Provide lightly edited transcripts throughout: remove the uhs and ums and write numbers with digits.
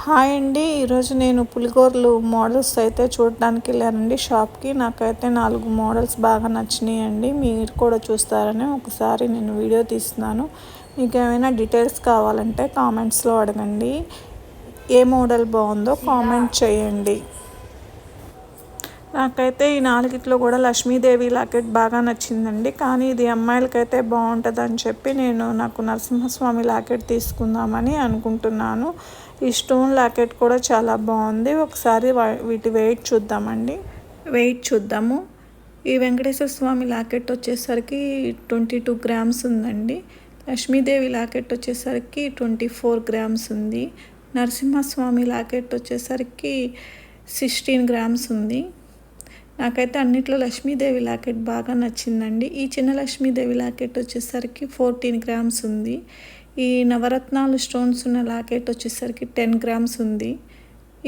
Hi అండి. ఈరోజు నేను పులిగోరలు మోడల్స్ అయితే చూడడానికి వెళ్ళానండి షాప్కి. నాకైతే 4 మోడల్స్ బాగా నచ్చినాయండి. మీరు కూడా చూస్తారని ఒకసారి నేను వీడియో తీస్తున్నాను. మీకు ఏమైనా డీటెయిల్స్ కావాలంటే కామెంట్స్లో అడగండి. ఏ మోడల్ బాగుందో కామెంట్ చేయండి. నాకైతే ఈ 4ట్లో కూడా లక్ష్మీదేవి లాకెట్ బాగా నచ్చిందండి. కానీ ఇది అమ్మాయిలకైతే బాగుంటుందని చెప్పి నాకు నరసింహస్వామి లాకెట్ తీసుకుందామని అనుకుంటున్నాను. ఈ స్టోన్ లాకెట్ కూడా చాలా బాగుంది. ఒకసారి వీటి వెయిట్ చూద్దాము. ఈ వెంకటేశ్వర స్వామి లాకెట్ వచ్చేసరికి 22 గ్రామ్స్ ఉందండి. లక్ష్మీదేవి లాకెట్ వచ్చేసరికి 24 గ్రామ్స్ ఉంది. నరసింహస్వామి లాకెట్ వచ్చేసరికి 16 గ్రామ్స్ ఉంది. నాకైతే అన్నిట్లో లక్ష్మీదేవి లాకెట్ బాగా నచ్చిందండి. ఈ చిన్న లక్ష్మీదేవి లాకెట్ వచ్చేసరికి 14 గ్రామ్స్ ఉంది. ఈ నవరత్నాలు స్టోన్స్ ఉన్న లాకెట్ వచ్చేసరికి 10 గ్రామ్స్ ఉంది.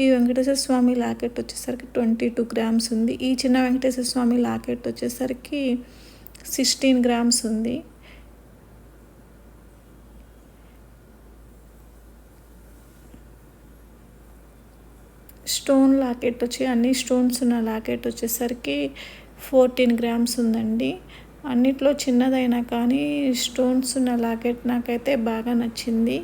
ఈ వెంకటేశ్వర స్వామి లాకెట్ వచ్చేసరికి 22 గ్రామ్స్ ఉంది. ఈ చిన్న వెంకటేశ్వర స్వామి లాకెట్ వచ్చేసరికి 16 గ్రామ్స్ ఉంది. స్టోన్ లాకెట్ అన్ని స్టోన్స్ ఉన్న లాకెట్ వచ్చేసరికి 14 గ్రామ్స్ ఉందండి. అన్నిట్లో చిన్నదైనా కానీ స్టోన్స్ ఉన్న లాకెట్ నాకైతే బాగా నచ్చింది.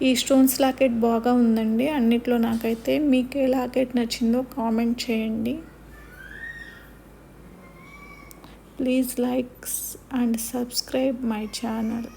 ఈ స్టోన్స్ లాకెట్ బాగా ఉందండి అన్నిట్లో నాకైతే. మీకు ఏ లాకెట్ నచ్చిందో కామెంట్ చేయండి. Please like and subscribe my channel.